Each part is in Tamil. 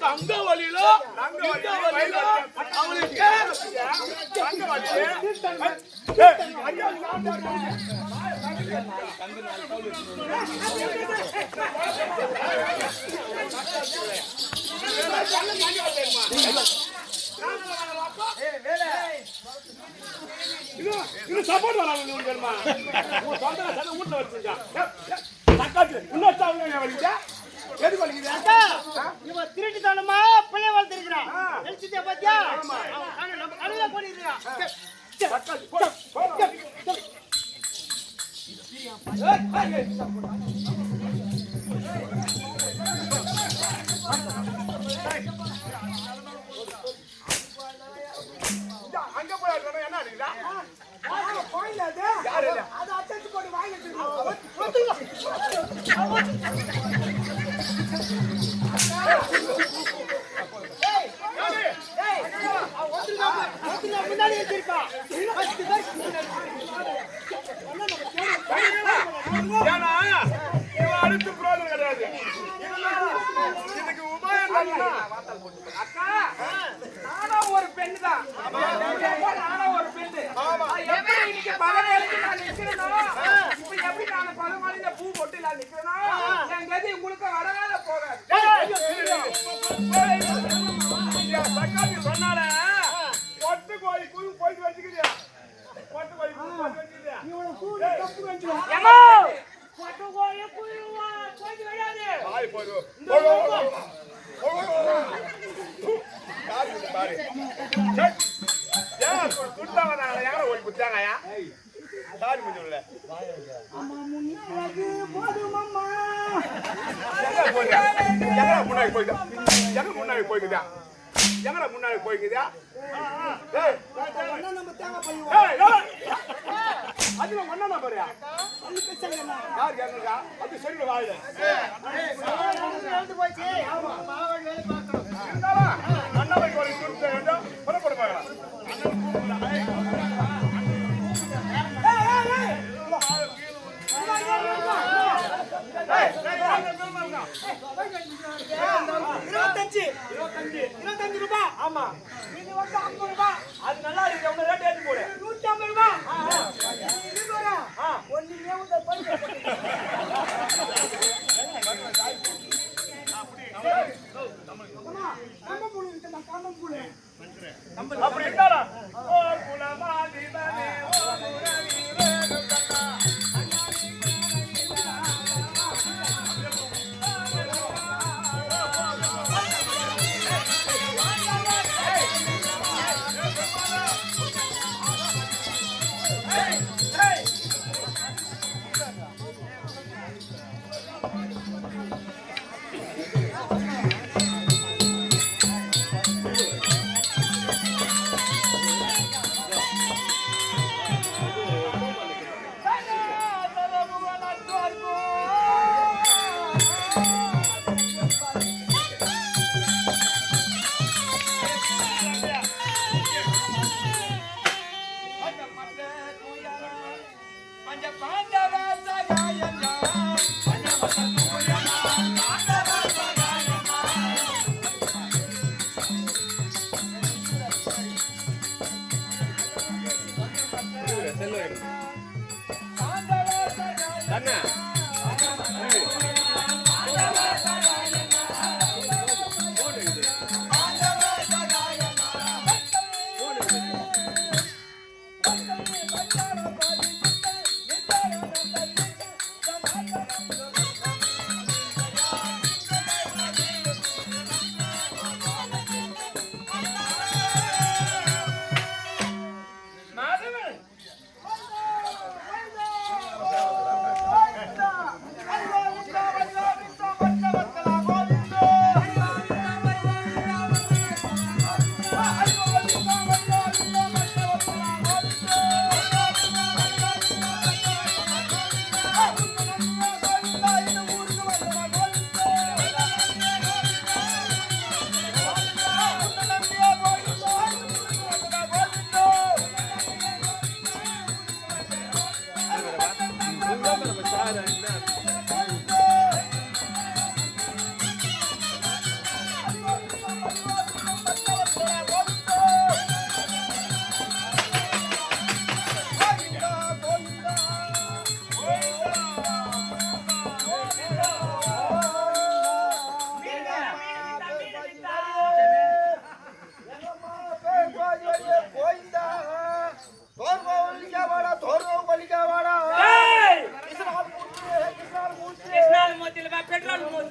தங்க வழியிலோ அவளுக்கு சப்போர்ட் வராங்க வீட்டுல வச்சிருக்கா எது பண்ணிக்கிறா இவன் திருட்டுத்தனமா பிள்ளை வளர்த்திருக்கிறான் நினைச்சிட்டே பாத்தியா நம்ம கடையில பண்ணிருக்கான் அங்க போய் என்ன அடிக்கிறா முன்னாடி வச்சிருக்கான் அடுத்து புரோஜனம் கிடையாது இதுக்கு உபாயம் அக்கா நானும் ஒரு பெண்ணு தான் நானும் ஒரு பெண்ணு எப்படி இன்னைக்கு பகவேலைக்கு நான் நிக்கிறேனோ இப்ப எப்படி நான் பகவானில பூ போட்டு நான் நிக்கிறேனோ என் கதி உங்களுக்கு வரவேல போக சொன்னால பொட்டு கோழி குழு போயிட்டு வச்சுக்கிறியா பொட்டு கோழி குழு போயிட்டு வச்சுக்கிறியா முன்னாடி போய்க்குதா எங்கடா முன்னாடி போய்க்குதா அது ஒன்னா பாரியா யார் கேட்கா அது சரி வாழ போச்சு அண்ணாவை கோரி கொடுத்த வேண்டும் புறப்பட பார்க்கலாம் ரூபாய் ஆமா இது வந்து 50 ரூபாய் அது நல்லா இருக்கு அவங்க ரேட் ஏத்தி போடு 150 ரூபாய் ஒண்ணுமே உத பண்ணு நம்ம புள்ள கிட்ட காணம் புள்ள அப்படி இருந்தாரா ஓ குலமா திபனே ஓ முரளி வேணுகண்ணா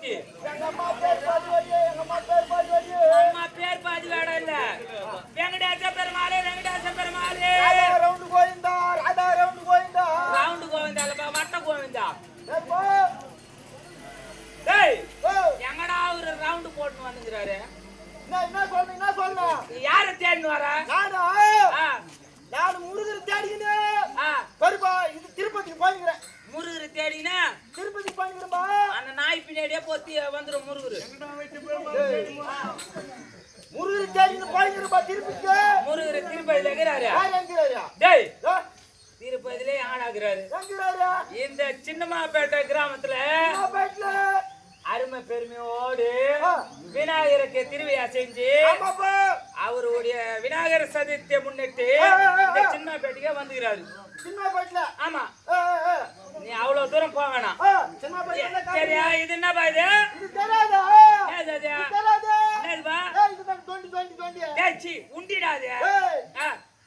ஊத்தி எங்க அம்மா பேர் பாதி அம்மா பேர் பாதி வேடம் இல்ல. வெங்கடேச பெருமாளே round Govinda Radha round Govinda round Govinda இல்லப்பா, வட்ட கோவிந்தா. ஏப்பா டேய் ஓ எங்கடா அவரு ரவுண்டு போட்டு வந்துக்கிறாரு? என்ன சொல்ற யார தேடின்னு வர? நான் முருகர் தேடிக்கிறேன். பருப்பா இது திருப்பதிக்கு போய்க்கிறேன். முருகரு தேடினா திருப்பதிக்கு போய்க்கிறேன்பா. அந்த நாய் பின்னாடியே போத்தி வந்துரும் முருகரு. முருகர் தேடின்னு போய்க்கிறேன்பா திருப்பதிக்கு. முருகரு திருப்பதியில இருக்கிறாரு. எங்கிறாரு? டேய் திருப்பதியிலே ஆடாகிறாரு. எங்கிறாரு? இந்த சின்னமாப்பேட்டை கிராமத்துல பேட்ல அருமை பெருமையோடு விநாயகருக்கு திருவிழா செஞ்சு அவருடைய விநாயகர் சதுர்த்தியை முன்னிட்டு இந்த சின்ன பேட்டிக்கே வந்துக்கிறாரு. சின்ன பேட்ல ஆமா, நீ அவ்வளவு தூரம் போக வேணாம். சின்ன பேட்ல சரியா? இது என்னப்பா இது? இது தெரியாதா? என்னதுப்பா? என்னதுப்பா? இது தான் 20 டேச்சி உண்டிடாது.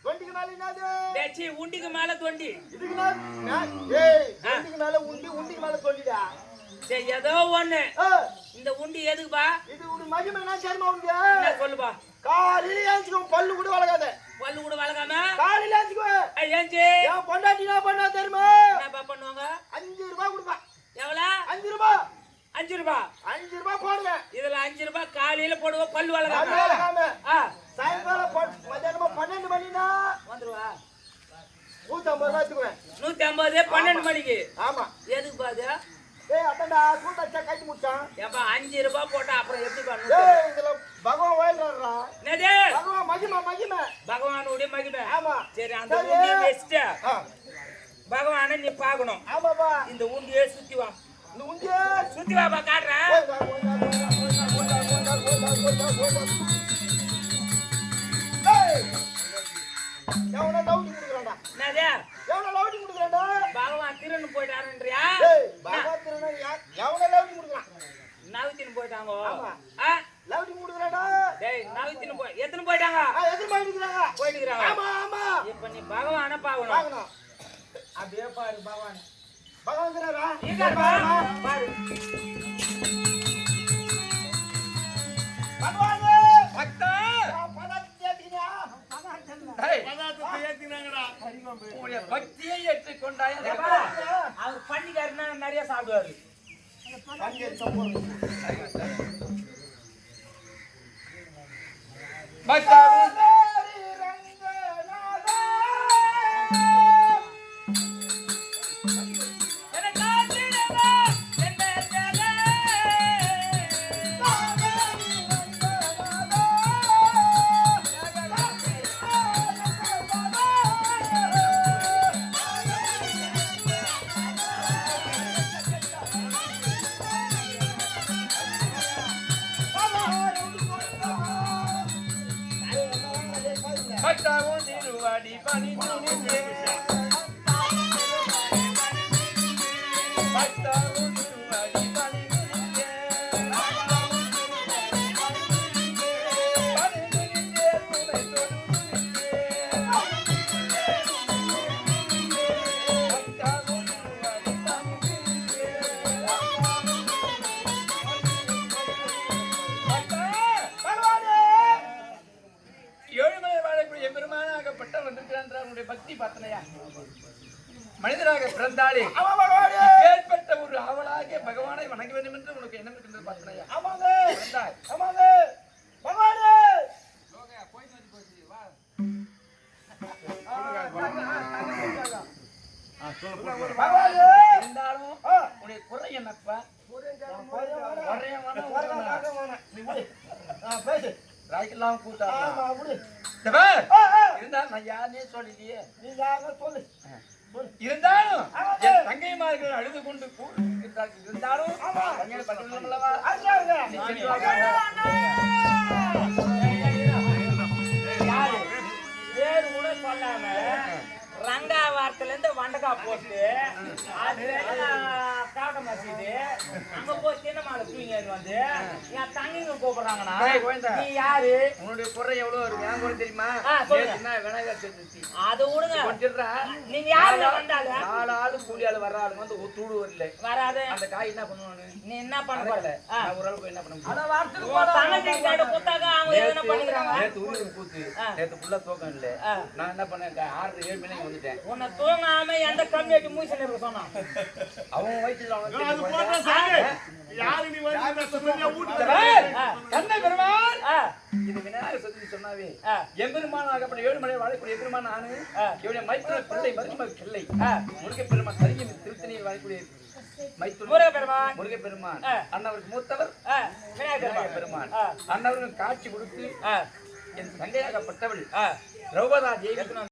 தொண்டிக்கு மேல என்னது? டேச்சி உண்டிக்கு மேல தொண்டி. இதுக்கு மேல ஏய் தொண்டிக்கு மேல உண்டிக்கு மேல தொண்டிடா. சரி ஏதோ ஒண்ணு. இந்த உண்டி எதுக்குப்பா? இது ஒரு மகிமை என்ன தெரியுமா உண்டு? என்ன சொல்லுப்பா? காலையில ஏஞ்சிக்கோ, பல்லு கூட வளகாத. பல்லு கூட வளகாம காலையில ஏஞ்சிக்கோ. ஏஞ்சி என் பொண்டாட்டி என்ன பண்ணா தெரியுமா? என்னப்பா பண்ணுவாங்க? 5 ரூபாய் கொடுப்பா. எவ்வளவு? 5 ரூபாய். 5 ரூபாய். 5 ரூபாய் போடுங்க. இதுல 5 ரூபாய் காலையில போடுவோம் பல்லு வளகாம. சாயங்காலம் மத்தியானம் 12 மணினா வந்துருவா. 150 ரூபாய் எடுத்துக்குவேன். 150 12 மணிக்கு. ஆமா. எதுக்கு பாது? ஏய் அத்தண்டா கூட்டச்சா கைட்டு முச்சான். ஏப்பா 5 ரூபாய் போட்டா அப்புறம் எப்படி பண்ணு? ஏய் இதுல பகவான் வாயில்றா. என்னது? பகவான் மகிமை. பகவானுடைய மகிமை. ஆமா. சரி அந்த உண்டியை வெச்சிட்டு பகவானை நீ பார்க்கணும். ஆமாப்பா. இந்த உண்டியை சுத்தி வா. இந்த உண்டியை சுத்தி வாப்பா காட்டுறேன். எவனா லவுடி குடுக்குறான்டா? என்னது? எவனா லவுடி குடுக்குறான்டா? பகவான் திருன்னு போயிட்டாருன்றியா? ஏய் பகவான் திருனா எவனா லவுடி குடுக்குறான்? நவித்தின்னு போயிட்டாங்க. ஆமா. லவுடி குடுக்குறான்டா. டேய் நவித்தின்னு போய் எத்தனை போயிட்டாங்க? எத்தனை போயிடுறாங்க? போயிடுறாங்க. ஆமா. இப்ப நீ பகவானை பார்க்கணும். பார்க்கணும். அப்படியே பாரு பகவான். பகவான் இருக்கறா? இங்க பாரு. பகவானே பக்தா பதார்த்தத்தை ஏத்திக்கியா? பதார்த்தத்தை ஏத்தினாங்கடா. உன்னுடைய பக்தியை ஏற்றுக்கொண்டாய். அவர் பண்ணிக்காருன்னா நிறைய சாப்பிடுவாரு. பக்தா பக்தாவும் திருவாடி பணிந்துனிலே பக்தாவும் திருவாடி பணிந்துனிலே பணிந்துனிலே துணை தொழுதுனிலே பக்தாவும் திருவாடி பணிந்துனிலே பக்தா பகவானே ஏழுமலை வாழக்கூடிய பெருமானாகப்பட்ட வந்திருக்கிறான். உன்னுடைய பக்தி பார்த்தனையா? மனிதராக பிறந்தாலே ஏற்பட்ட ஒரு ஆவலாக பகவானை வணங்க வேண்டும் என்று உனக்கு என்ன இருக்கின்றது பார்த்தனையா? இருந்தாலும் உன்னுடைய குறை என்னப்பா? ராய்க்கெல்லாம் கூட்டா இருந்தா நான் யாருன்னே சொல்லலையே. இருந்தாலும் என் தங்கைமார்கள் அழுது கொண்டு இருந்தாலும் யாரு பேரு கூட சொல்லாம ரங்கா வாரத்துல இருந்து வண்டக்கா போட்டு அது காவட்ட மசீது அங்க போய் தினமால தூக்கி தம்பிங்க வந்து என் தங்கிங்க கூப்பிடுறாங்கண்ணா டேய், கோவிந்தா. நீ யாரு உன்னுடைய குறை எவ்வளவு இருக்கு என் குறை தெரியுமா சொல்லுங்க. நேத்து என்ன விநாயகர் சதுர்த்தி அது விடுங்க கொஞ்சிடுறா நீங்க யாருல வந்தாங்க 4 ஆளு கூலி ஆளு வர்ற ஆளுங்க வந்து தூடு வரல வராது அந்த காய் என்ன பண்ணுவானு நீ என்ன பண்ண போற நான் ஒரு ஆளுக்கு என்ன பண்ண முடியும் உன் தங்கச்சி கேட்ட குத்தாக்க அவங்க என்ன பண்ணிக்கிறாங்க நேத்து ஊருக்கு கூத்து நேத்து ஃபுல்லா தூக்கம் இல்ல நான் என்ன பண்ணேன் 6 7 மணிக்கு வந்துட்டேன் உன்னை தூங்காம எந்த கம்மியாட்டி மூச்சு இருக்க சொன்னான் அவன் வயிற்றுல அவன் அது போட்டா சாமி யாரு நீ வந்து சொல்லுங்க வீட்டுல கண்ணை பெருமாள் இது விநாயகர் சதுர்த்தி சொன்னாவே எம்பெருமான் ஆகப்பட்ட 7 மலை வாழக்கூடிய எம்பெருமான் நானு இவனுடைய மைத்துன பிள்ளை மருமக கிள்ளை முருகப் பெருமான் தனியை திருத்தணியில் வாழக்கூடிய மைத்துன முருகப் பெருமான் அண்ணவருக்கு மூத்தவர் விநாயகர் பெருமான் அண்ணவருக்கு காட்சி கொடுத்து என் தங்கையாகப்பட்டவள் திரௌபதா தேவி